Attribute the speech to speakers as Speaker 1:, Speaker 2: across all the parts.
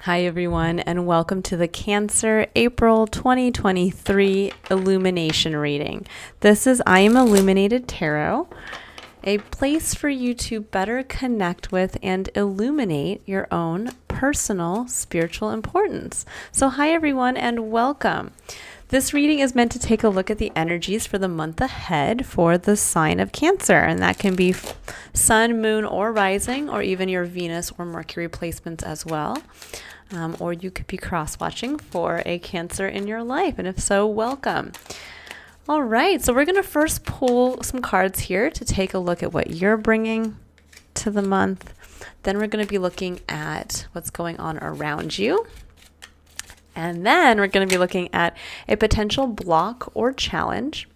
Speaker 1: Hi, everyone, and welcome to the Cancer April 2023 Illumination reading. This is I Am Illuminated Tarot, a place for you to better connect with and illuminate your own personal spiritual importance. So, hi, everyone, and welcome. This reading is meant to take a look at the energies for the month ahead for the sign of Cancer, and that can be sun, moon, or rising, or even your Venus or Mercury placements as well. Or you could be cross-watching for a Cancer in your life, and if so, welcome. All right, so we're going to first pull some cards here to take a look at what you're bringing to the month. Then we're going to be looking at what's going on around you. And then we're going to be looking at a potential block or challenge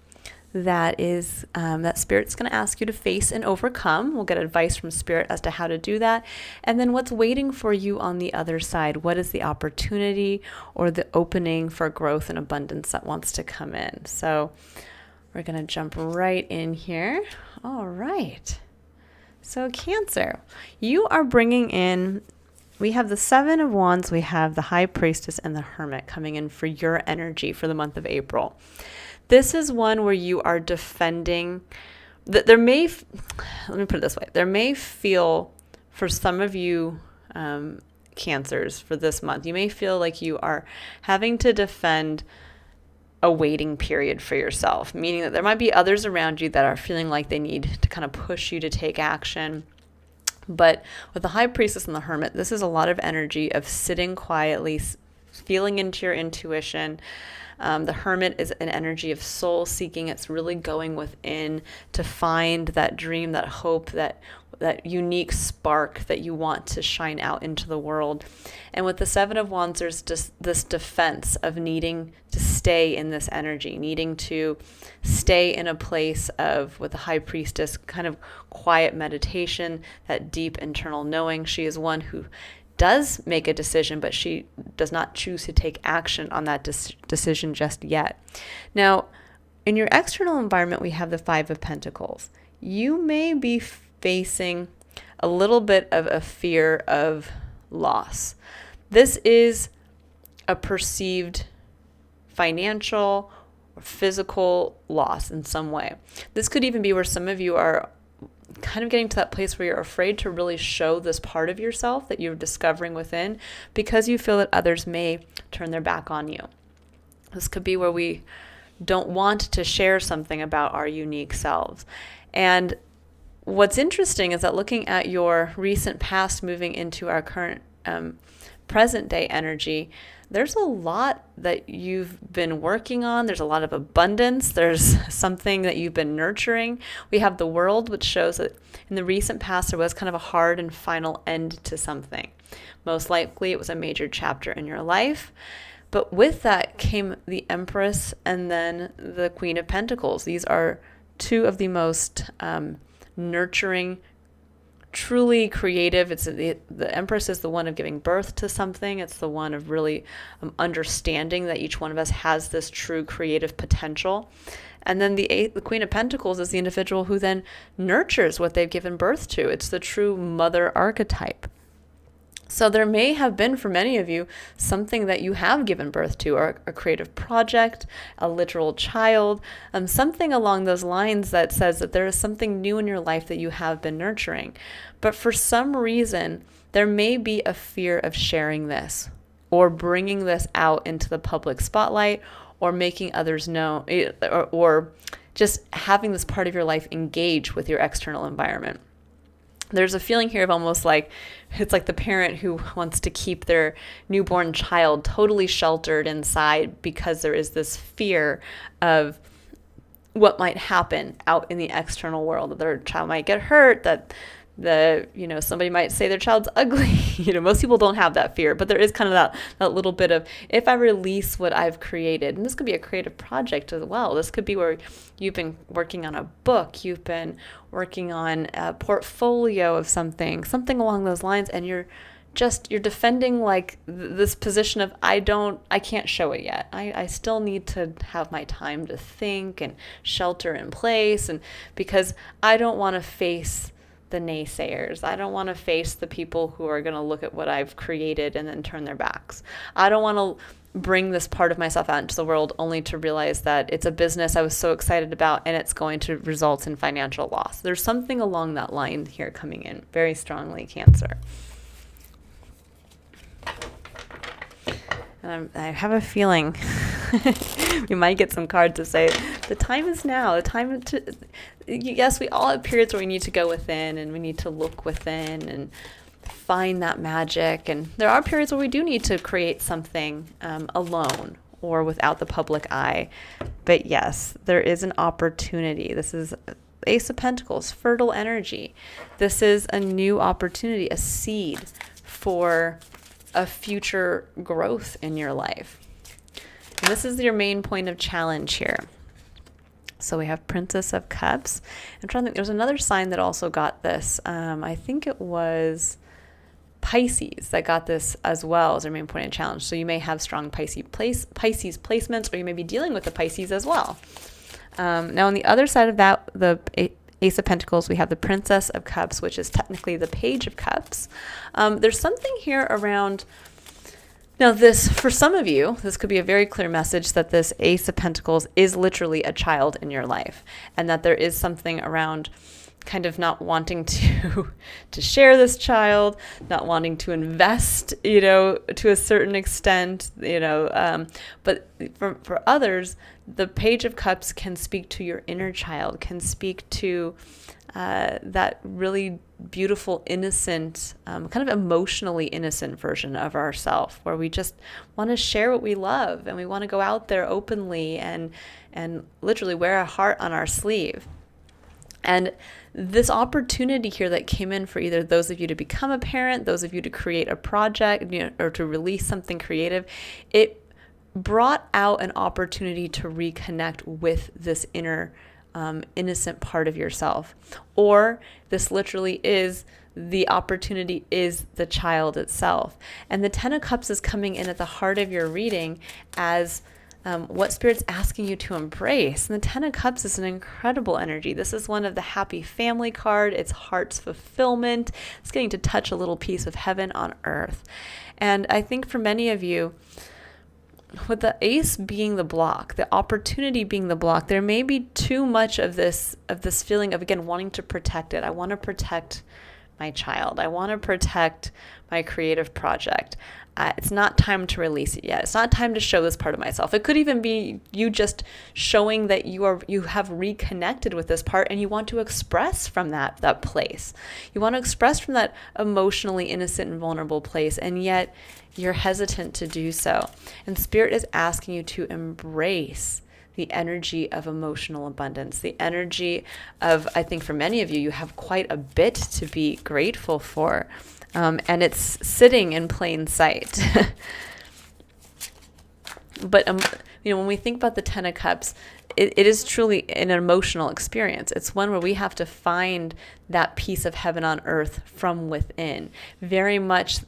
Speaker 1: that is that Spirit's going to ask you to face and overcome. We'll get advice from Spirit as to how to do that. And then what's waiting for you on the other side? What is the opportunity or the opening for growth and abundance that wants to come in? So we're going to jump right in here. All right. So Cancer, you are bringing in, we have the Seven of Wands, we have the High Priestess and the Hermit coming in for your energy for the month of April. This is one where you are defending, let me put it this way, there may feel, for some of you Cancers for this month, you may feel like you are having to defend a waiting period for yourself, meaning that there might be others around you that are feeling like they need to kind of push you to take action. But with the High Priestess and the Hermit, this is a lot of energy of sitting quietly, feeling into your intuition. The Hermit is an energy of soul seeking. It's really going within to find that dream, that hope, that unique spark that you want to shine out into the world. And with the Seven of Wands, there's just this defense of needing to stay in this energy, needing to stay in a place of, with the High Priestess, kind of quiet meditation, that deep internal knowing. She is one who does make a decision, but she does not choose to take action on that decision just yet. Now, in your external environment, we have the Five of Pentacles. You may be facing a little bit of a fear of loss. This is a perceived financial or physical loss in some way. This could even be where some of you are kind of getting to that place where you're afraid to really show this part of yourself that you're discovering within because you feel that others may turn their back on you. This could be where we don't want to share something about our unique selves. And what's interesting is that looking at your recent past moving into our current present day energy, there's a lot that you've been working on. There's a lot of abundance. There's something that you've been nurturing. We have the World, which shows that in the recent past, there was kind of a hard and final end to something. Most likely, it was a major chapter in your life. But with that came the Empress and then the Queen of Pentacles. These are two of the most nurturing, truly creative. It's the Empress is the one of giving birth to something. It's the one of really understanding that each one of us has this true creative potential. And then the Queen of Pentacles is the individual who then nurtures what they've given birth to. It's the true mother archetype. So there may have been, for many of you, something that you have given birth to, or a creative project, a literal child, something along those lines that says that there is something new in your life that you have been nurturing. But for some reason, there may be a fear of sharing this or bringing this out into the public spotlight or making others know, or just having this part of your life engage with your external environment. There's a feeling here of almost like, it's like the parent who wants to keep their newborn child totally sheltered inside because there is this fear of what might happen out in the external world, that their child might get hurt, that somebody might say their child's ugly. Most people don't have that fear, but there is kind of that little bit of, if I release what I've created, and this could be a creative project as well. This could be where you've been working on a book, you've been working on a portfolio of something along those lines, and you're defending like this position of, I can't show it yet. I still need to have my time to think and shelter in place, and because I don't want to face the naysayers. I don't want to face the people who are going to look at what I've created and then turn their backs. I don't want to bring this part of myself out into the world only to realize that it's a business I was so excited about and it's going to result in financial loss. There's something along that line here coming in very strongly, Cancer. And I have a feeling we might get some cards to say the time is now. The time to, yes, we all have periods where we need to go within and we need to look within and find that magic. And there are periods where we do need to create something alone or without the public eye. But yes, there is an opportunity. This is Ace of Pentacles, fertile energy. This is a new opportunity, a seed for a future growth in your life. And this is your main point of challenge here. So we have Princess of Cups. I'm trying to think, there's another sign that also got this. I think it was Pisces that got this as well as their main point of challenge. So you may have strong Pisces placements, or you may be dealing with the Pisces as well. Now on the other side of that, the Ace of Pentacles, we have the Princess of Cups, which is technically the Page of Cups. There's something here around, now this, for some of you, this could be a very clear message that this Ace of Pentacles is literally a child in your life, and that there is something around kind of not wanting to share this child, not wanting to invest, to a certain extent, but for others, the Page of Cups can speak to your inner child, can speak to that really beautiful, innocent, kind of emotionally innocent version of ourself, where we just want to share what we love and we want to go out there openly and literally wear a heart on our sleeve. And this opportunity here that came in for either those of you to become a parent, those of you to create a project, or to release something creative, it brought out an opportunity to reconnect with this inner innocent part of yourself. Or this literally is the opportunity is the child itself. And the Ten of Cups is coming in at the heart of your reading as what Spirit's asking you to embrace. And the Ten of Cups is an incredible energy. This is one of the happy family card. It's heart's fulfillment. It's getting to touch a little piece of heaven on earth. And I think for many of you, with the Ace being the block, the opportunity being the block, there may be too much of this feeling of, again, wanting to protect it. I want to protect my child. I want to protect my creative project. It's not time to release it yet. It's not time to show this part of myself. It could even be you just showing that you have reconnected with this part and you want to express from that place. You want to express from that emotionally innocent and vulnerable place, and yet you're hesitant to do so. And Spirit is asking you to embrace the energy of emotional abundance, the energy of, I think for many of you, you have quite a bit to be grateful for. And it's sitting in plain sight. But, when we think about the Ten of Cups, it is truly an emotional experience. It's one where we have to find that piece of heaven on earth from within, very much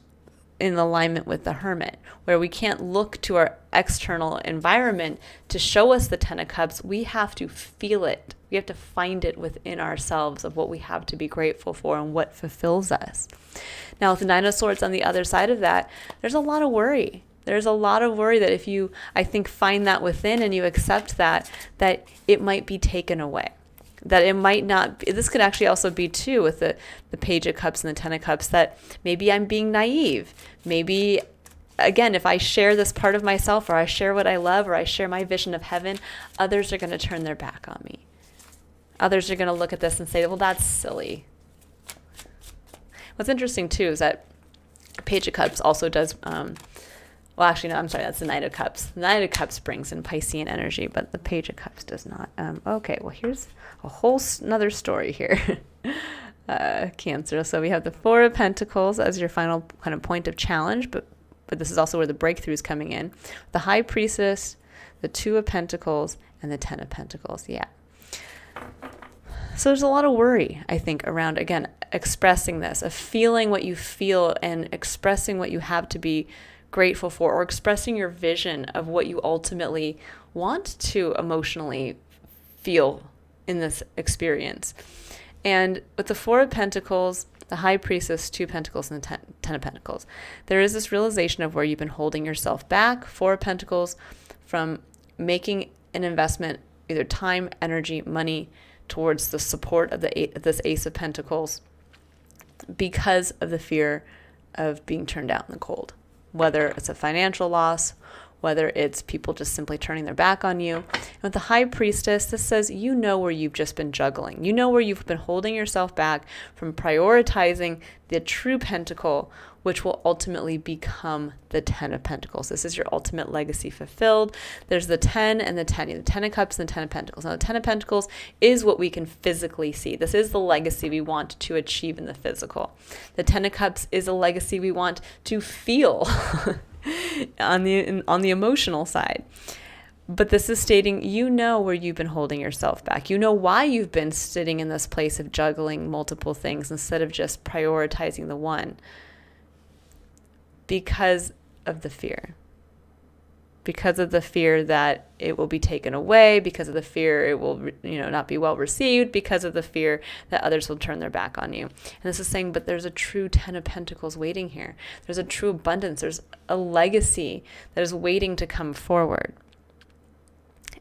Speaker 1: in alignment with the Hermit, where we can't look to our external environment to show us the Ten of Cups. We have to feel it. We have to find it within ourselves of what we have to be grateful for and what fulfills us. Now, with the Nine of Swords on the other side of that, there's a lot of worry. There's a lot of worry that if you, I think, find that within and you accept that it might be taken away. That it might not, this could actually also be too with the Page of Cups and the Ten of Cups, that maybe I'm being naive. Maybe, again, if I share this part of myself, or I share what I love, or I share my vision of heaven, others are going to turn their back on me. Others are going to look at this and say, well, that's silly. What's interesting too is that Page of Cups also does, well, actually, no, I'm sorry, that's the Knight of Cups. The Knight of Cups brings in Piscean energy, but the Page of Cups does not. Okay, well, here's a whole another story here. Cancer. So we have the Four of Pentacles as your final kind of point of challenge, but this is also where the breakthrough is coming in. The High Priestess, the Two of Pentacles, and the Ten of Pentacles. Yeah. So there's a lot of worry, I think, around, again, expressing this, of feeling what you feel and expressing what you have to be grateful for, or expressing your vision of what you ultimately want to emotionally feel in this experience. And with the Four of Pentacles, the High Priestess, Two of Pentacles, and the Ten of Pentacles, there is this realization of where you've been holding yourself back, Four of Pentacles, from making an investment, either time, energy, money, towards the support of this Ace of Pentacles because of the fear of being turned out in the cold. Whether it's a financial loss, whether it's people just simply turning their back on you. And with the High Priestess, this says you know where you've just been juggling. You know where you've been holding yourself back from prioritizing the true pentacle, which will ultimately become the Ten of Pentacles. This is your ultimate legacy fulfilled. There's the 10 and the 10. The 10 of Cups and the 10 of Pentacles. Now, the 10 of Pentacles is what we can physically see. This is the legacy we want to achieve in the physical. The 10 of Cups is a legacy we want to feel on the emotional side. But this is stating you know where you've been holding yourself back. You know why you've been sitting in this place of juggling multiple things instead of just prioritizing the one. Because of the fear. Because of the fear that it will be taken away, because of the fear it will, not be well received, because of the fear that others will turn their back on you. And this is saying, but there's a true 10 of Pentacles waiting here. There's a true abundance. There's a legacy that is waiting to come forward.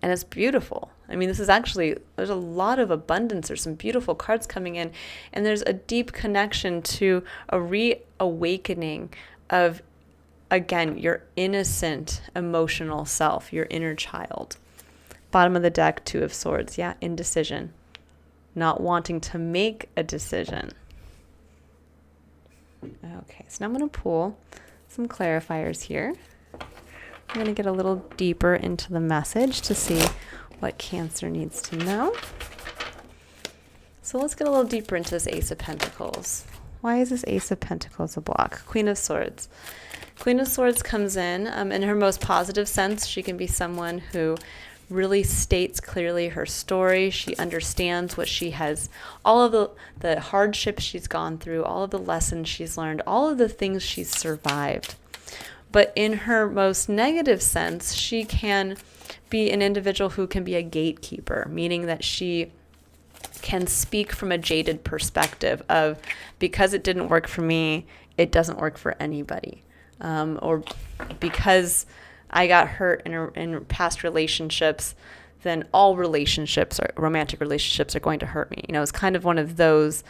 Speaker 1: And it's beautiful. I mean, there's a lot of abundance. There's some beautiful cards coming in. And there's a deep connection to a reawakening of, again, your innocent emotional self, your inner child. Bottom of the deck, Two of Swords. Yeah, indecision. Not wanting to make a decision. Okay, so now I'm going to pull some clarifiers here. I'm going to get a little deeper into the message to see what Cancer needs to know. So let's get a little deeper into this Ace of Pentacles. Why is this Ace of Pentacles a block? Queen of Swords. Queen of Swords comes in her most positive sense. She can be someone who really states clearly her story. She understands what she has, all of the hardships she's gone through, all of the lessons she's learned, all of the things she's survived. But in her most negative sense, she can be an individual who can be a gatekeeper, meaning that she can speak from a jaded perspective of, because it didn't work for me, it doesn't work for anybody. Or because I got hurt in past relationships, then all relationships or romantic relationships are going to hurt me. It's kind of one of those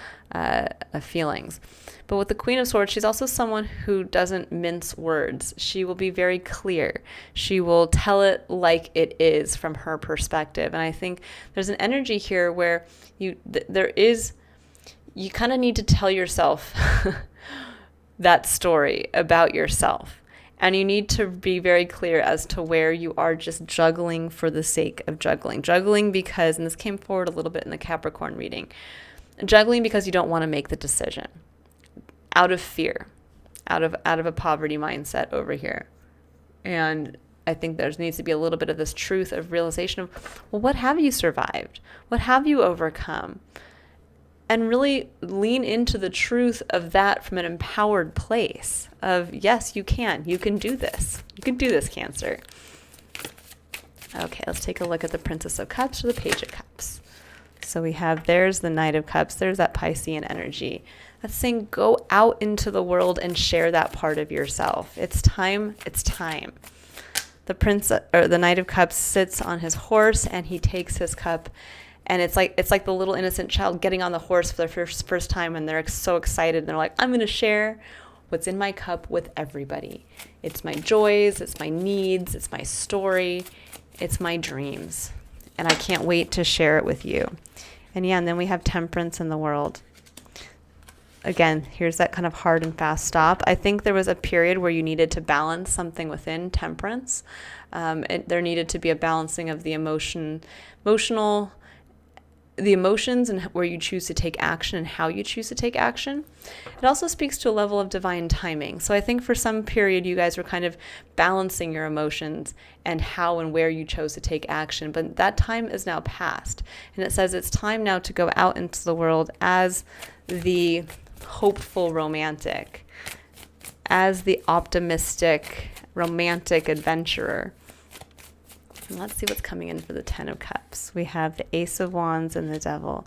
Speaker 1: feelings. But with the Queen of Swords, she's also someone who doesn't mince words. She will be very clear. She will tell it like it is from her perspective. And I think there's an energy here where you kind of need to tell yourself that story about yourself. And you need to be very clear as to where you are just juggling for the sake of juggling. Juggling because, and this came forward a little bit in the Capricorn reading, juggling because you don't want to make the decision. Out of fear, out of a poverty mindset over here. And I think there needs to be a little bit of this truth of realization of, well, what have you survived? What have you overcome? And really lean into the truth of that from an empowered place of, yes, you can do this. You can do this, Cancer. Okay, let's take a look at the Princess of Cups or the Page of Cups. So we have, there's the Knight of Cups. There's that Piscean energy. That's saying go out into the world and share that part of yourself. It's time. It's time. The Knight of Cups sits on his horse and he takes his cup, and it's like the little innocent child getting on the horse for the first time, and they're so excited. And they're like, I'm going to share what's in my cup with everybody. It's my joys, it's my needs, it's my story, it's my dreams, and I can't wait to share it with you. And then we have Temperance in the world. Again, here's that kind of hard and fast stop. I think there was a period where you needed to balance something within Temperance. There needed to be a balancing of the emotions and where you choose to take action and how you choose to take action. It also speaks to a level of divine timing. So I think for some period you guys were kind of balancing your emotions and how and where you chose to take action. But that time is now past. And it says it's time now to go out into the world as the hopeful romantic, as the optimistic romantic adventurer. And let's see what's coming in for the Ten of Cups. We have the Ace of Wands and the Devil.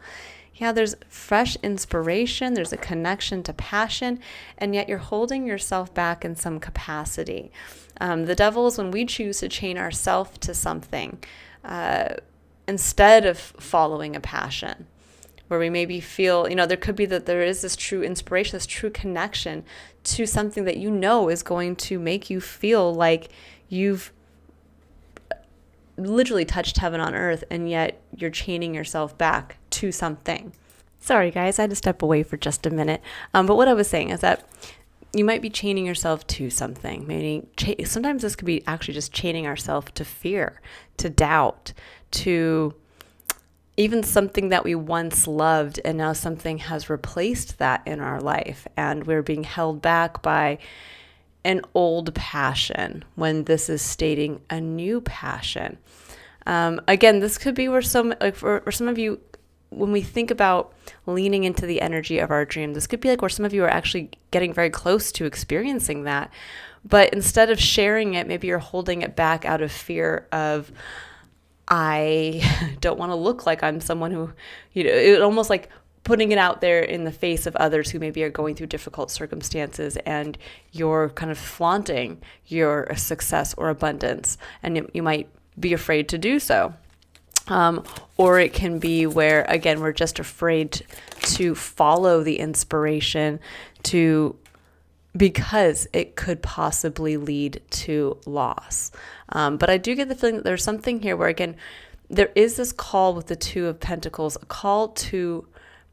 Speaker 1: Yeah, there's fresh inspiration, there's a connection to passion, and yet you're holding yourself back in some capacity. The devil is when we choose to chain ourselves to something instead of following a passion, where we maybe feel, there could be that there is this true inspiration, this true connection to something that is going to make you feel like you've literally touched heaven on earth, and yet you're chaining yourself back to something. Sorry guys, I had to step away for just a minute. But what I was saying is that you might be chaining yourself to something. Meaning, sometimes this could be actually just chaining ourselves to fear, to doubt, to even something that we once loved, and now something has replaced that in our life, and we're being held back by an old passion when this is stating a new passion. Again, this could be where for some of you, when we think about leaning into the energy of our dream, this could be like where some of you are actually getting very close to experiencing that. But instead of sharing it, maybe you're holding it back out of fear of, I don't want to look like I'm someone who, it almost like putting it out there in the face of others who maybe are going through difficult circumstances, and you're kind of flaunting your success or abundance, and you might be afraid to do so. Or it can be where, again, we're just afraid to follow the inspiration because it could possibly lead to loss. But I do get the feeling that there's something here where, again, there is this call with the Two of Pentacles, a call to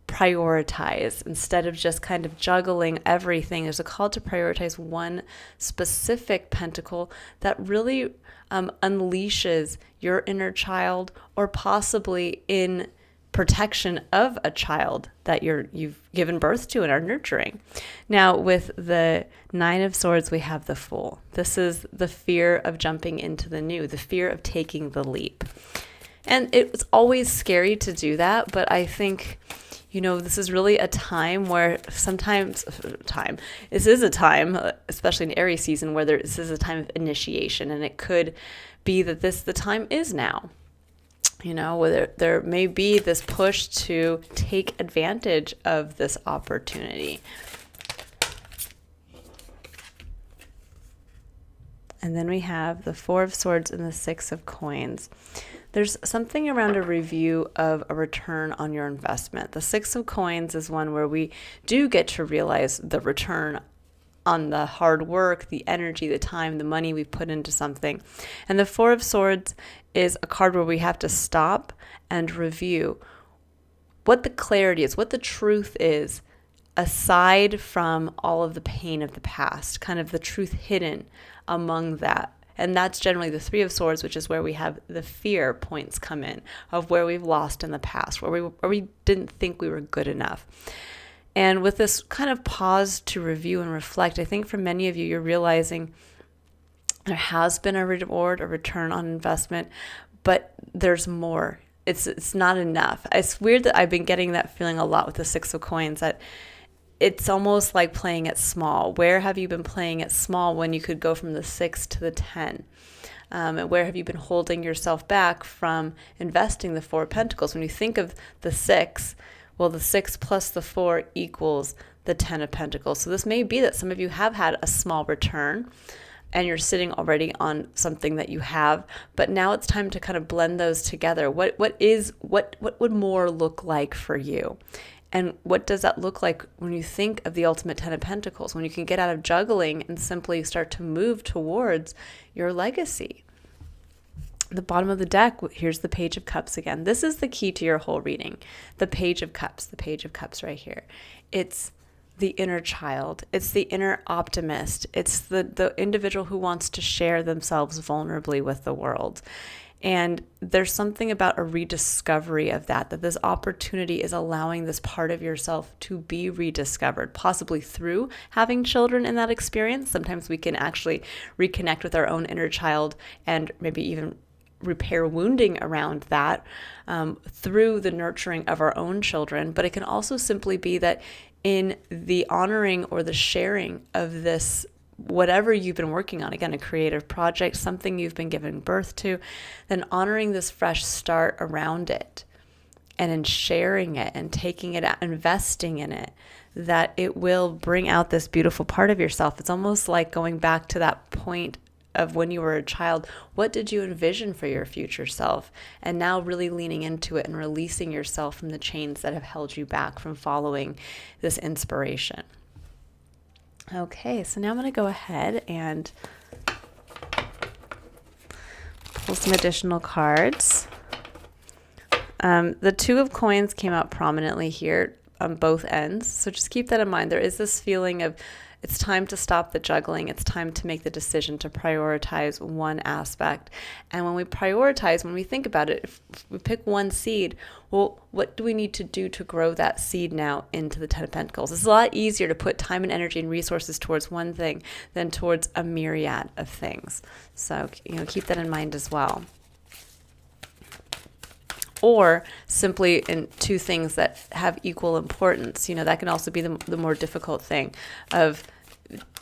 Speaker 1: prioritize instead of just kind of juggling everything. There's a call to prioritize one specific pentacle that really unleashes your inner child, or possibly in protection of a child that you've given birth to and are nurturing. Now, with the Nine of Swords, we have the Fool. This is the fear of jumping into the new, the fear of taking the leap. And it's always scary to do that, but I think this is really a time where this is a time, especially in Aries season, where this is a time of initiation, and it could be that the time is now. Whether there may be this push to take advantage of this opportunity. And then we have the Four of Swords and the Six of Coins. There's something around a review of a return on your investment. The Six of Coins is one where we do get to realize the return on the hard work, the energy, the time, the money we've put into something. And the Four of Swords is a card where we have to stop and review what the clarity is, what the truth is, aside from all of the pain of the past, kind of the truth hidden among that. And that's generally the Three of Swords, which is where we have the fear points come in of where we've lost in the past, where we didn't think we were good enough. And with this kind of pause to review and reflect, I think for many of you, you're realizing there has been a reward, a return on investment, but there's more. It's not enough. It's weird that I've been getting that feeling a lot with the Six of Coins, that it's almost like playing it small. Where have you been playing it small when you could go from the 6 to the 10? And where have you been holding yourself back from investing the Four of Pentacles? When you think of the 6, well, the 6 plus the 4 equals the 10 of Pentacles. So this may be that some of you have had a small return and you're sitting already on something that you have, but now it's time to kind of blend those together. What would more look like for you? And what does that look like when you think of the ultimate 10 of Pentacles, when you can get out of juggling and simply start to move towards your legacy? The bottom of the deck, here's the Page of Cups again. This is the key to your whole reading. The Page of Cups right here. It's the inner child. It's the inner optimist. It's the individual who wants to share themselves vulnerably with the world. And there's something about a rediscovery of that this opportunity is allowing this part of yourself to be rediscovered, possibly through having children in that experience. Sometimes we can actually reconnect with our own inner child and maybe even repair wounding around that through the nurturing of our own children. But it can also simply be that in the honoring or the sharing of this, whatever you've been working on, again, a creative project, something you've been giving birth to, then honoring this fresh start around it and in sharing it and taking it out, investing in it, that it will bring out this beautiful part of yourself. It's almost like going back to that point of when you were a child. What did you envision for your future self? And now really leaning into it and releasing yourself from the chains that have held you back from following this inspiration. Okay, so now I'm going to go ahead and pull some additional cards. The Two of Coins came out prominently here on both ends. So just keep that in mind. There is this feeling of it's time to stop the juggling. It's time to make the decision to prioritize one aspect. And when we prioritize, when we think about it, if we pick one seed, well, what do we need to do to grow that seed now into the Ten of Pentacles? It's a lot easier to put time and energy and resources towards one thing than towards a myriad of things. So, keep that in mind as well. Or simply in two things that have equal importance. That can also be the more difficult thing of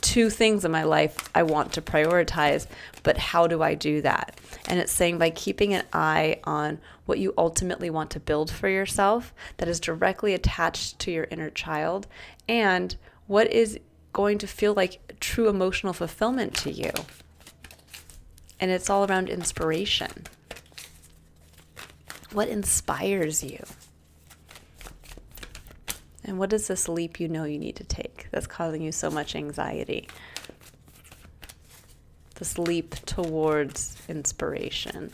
Speaker 1: two things in my life I want to prioritize, but how do I do that? And it's saying by keeping an eye on what you ultimately want to build for yourself that is directly attached to your inner child, and what is going to feel like true emotional fulfillment to you. And it's all around inspiration. What inspires you? And what is this leap you need to take that's causing you so much anxiety? This leap towards inspiration.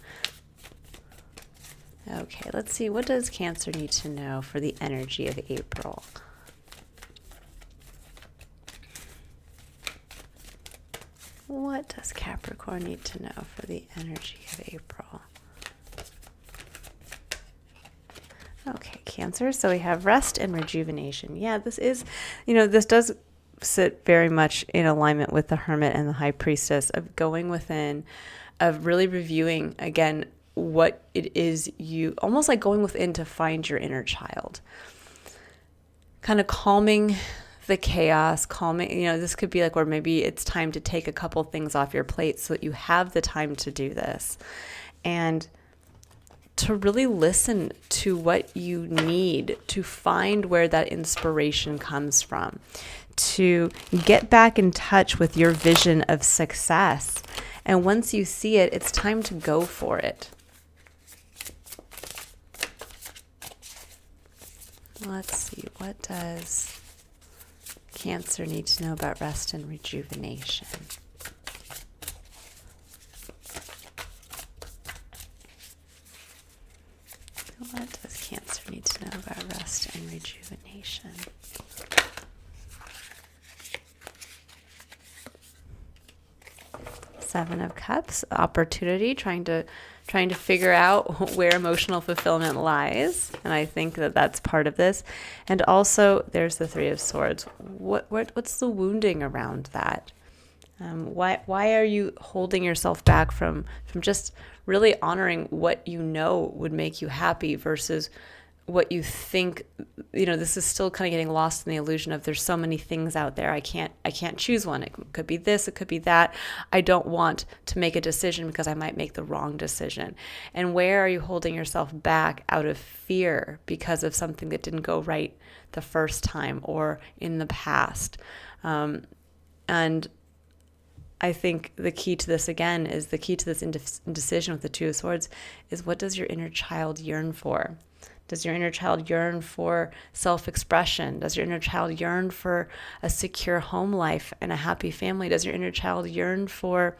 Speaker 1: Okay, let's see. What does Cancer need to know for the energy of April? What does Capricorn need to know for the energy of April? Okay, Cancer. So we have rest and rejuvenation. Yeah, this is, this does sit very much in alignment with the Hermit and the High Priestess of going within, of really reviewing, again, what it is almost like going within to find your inner child. Kind of calming the chaos, this could be like where maybe it's time to take a couple things off your plate so that you have the time to do this. And to really listen to what you need to find where that inspiration comes from, to get back in touch with your vision of success. And once you see it, it's time to go for it. Let's see, what does Cancer need to know about rest and rejuvenation? What does Cancer need to know about rest and rejuvenation? Seven of Cups, opportunity, trying to figure out where emotional fulfillment lies, and I think that that's part of this. And also, there's the Three of Swords. What's the wounding around that? Why are you holding yourself back from just really honoring what would make you happy versus what you think? This is still kind of getting lost in the illusion of there's so many things out there. I can't choose one. It could be this, it could be that. I don't want to make a decision because I might make the wrong decision. And where are you holding yourself back out of fear because of something that didn't go right the first time or in the past? And I think the key to this, again, is the key to this indecision with the Two of Swords is, what does your inner child yearn for? Does your inner child yearn for self-expression? Does your inner child yearn for a secure home life and a happy family? Does your inner child yearn for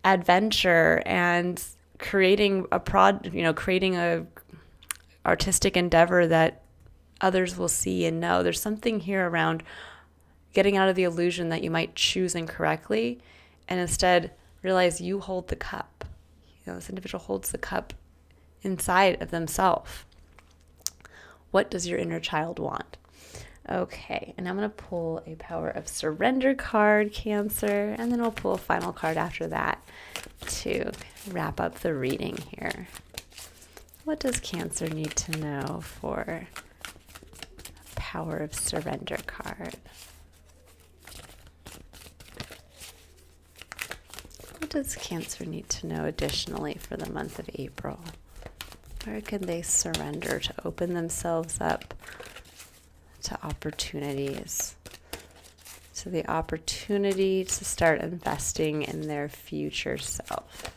Speaker 1: adventure and creating a artistic endeavor that others will see and know? There's something here around getting out of the illusion that you might choose incorrectly and instead realize you hold the cup. This individual holds the cup inside of themselves. What does your inner child want? Okay, and I'm going to pull a Power of Surrender card, Cancer, and then I'll pull a final card after that to wrap up the reading here. What does Cancer need to know for Power of Surrender card? What does Cancer need to know additionally for the month of April? Where can they surrender to open themselves up to opportunities? To the opportunity to start investing in their future self.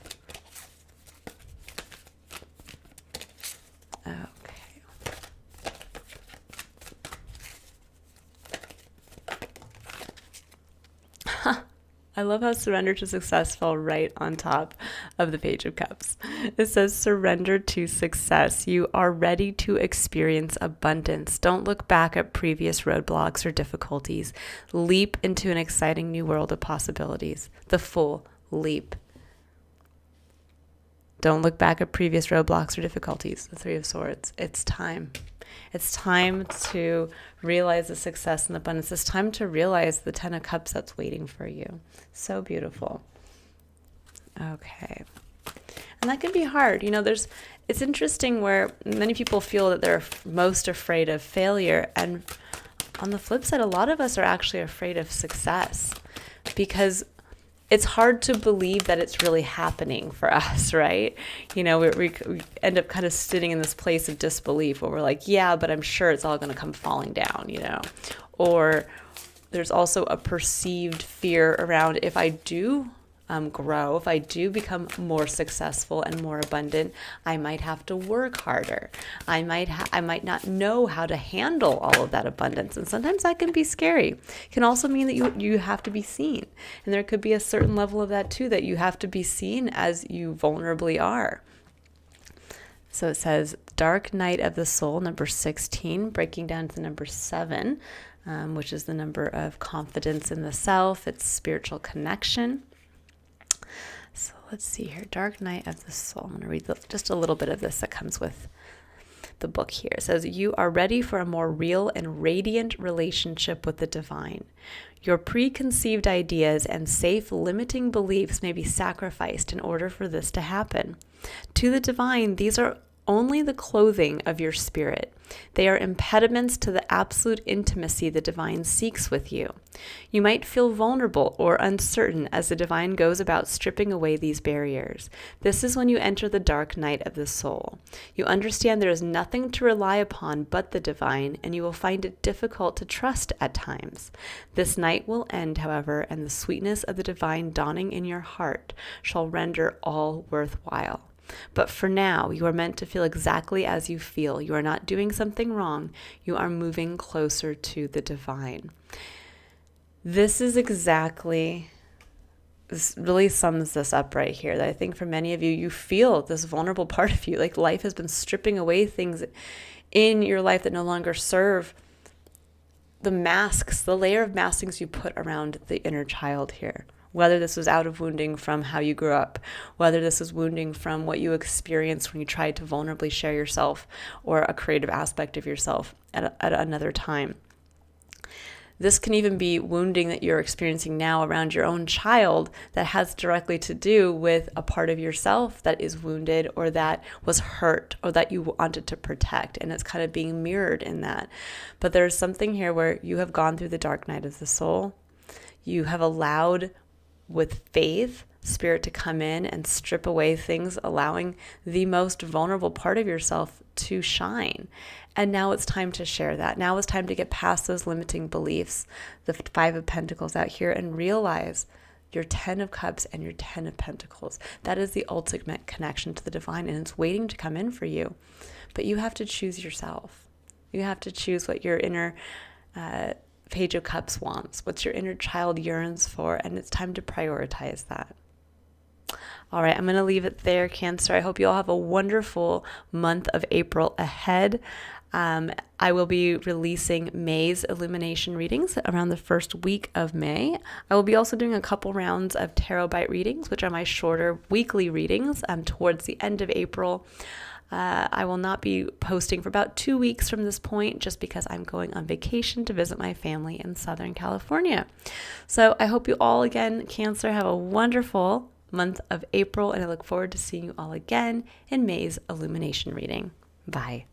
Speaker 1: I love how surrender to success fell right on top of the Page of Cups. It says, surrender to success. You are ready to experience abundance. Don't look back at previous roadblocks or difficulties. Leap into an exciting new world of possibilities. The full leap. Don't look back at previous roadblocks or difficulties. The Three of Swords. It's time. It's time to realize the success and abundance. It's time to realize the Ten of Cups that's waiting for you. So beautiful. Okay. And that can be hard. You know, it's interesting where many people feel that they're most afraid of failure. And on the flip side, a lot of us are actually afraid of success because it's hard to believe that it's really happening for us, right? You know, we end up kind of sitting in this place of disbelief where we're like, yeah, but I'm sure it's all going to come falling down, you know? Or there's also a perceived fear around if I do grow, if I do become more successful and more abundant, I might have to work harder. I might not know how to handle all of that abundance. And sometimes that can be scary. It can also mean that you have to be seen. And there could be a certain level of that too, that you have to be seen as you vulnerably are. So it says dark night of the soul, number 16, breaking down to the number 7, which is the number of confidence in the self. It's spiritual connection. So let's see here. Dark night of the soul. I'm going to read just a little bit of this that comes with the book here. It says, you are ready for a more real and radiant relationship with the divine. Your preconceived ideas and safe limiting beliefs may be sacrificed in order for this to happen. To the divine, these are only the clothing of your spirit. They are impediments to the absolute intimacy the divine seeks with you. You might feel vulnerable or uncertain as the divine goes about stripping away these barriers. This is when you enter the dark night of the soul. You understand there is nothing to rely upon but the divine, and you will find it difficult to trust at times. This night will end, however, and the sweetness of the divine dawning in your heart shall render all worthwhile. But for now, you are meant to feel exactly as you feel. You are not doing something wrong. You are moving closer to the divine. This really sums this up right here. That I think for many of you, you feel this vulnerable part of you, like life has been stripping away things in your life that no longer serve the masks, the layer of maskings you put around the inner child here. Whether this was out of wounding from how you grew up, whether this was wounding from what you experienced when you tried to vulnerably share yourself or a creative aspect of yourself at another time. This can even be wounding that you're experiencing now around your own child that has directly to do with a part of yourself that is wounded or that was hurt or that you wanted to protect. And it's kind of being mirrored in that. But there's something here where you have gone through the dark night of the soul. You have allowed with faith, spirit to come in and strip away things, allowing the most vulnerable part of yourself to shine. And now it's time to share that. Now it's time to get past those limiting beliefs, the Five of Pentacles out here, and realize your 10 of Cups and your 10 of Pentacles. That is the ultimate connection to the divine, and it's waiting to come in for you. But you have to choose yourself. You have to choose what your inner Page of Cups wants, what your inner child yearns for, and it's time to prioritize that. All right, I'm going to leave it there, Cancer. I hope you all have a wonderful month of April ahead. I will be releasing May's Illumination readings around the first week of May. I will be also doing a couple rounds of Tarot Bite readings, which are my shorter weekly readings towards the end of April. I will not be posting for about 2 weeks from this point just because I'm going on vacation to visit my family in Southern California. So I hope you all, again, Cancer, have a wonderful month of April, and I look forward to seeing you all again in May's Illumination reading. Bye.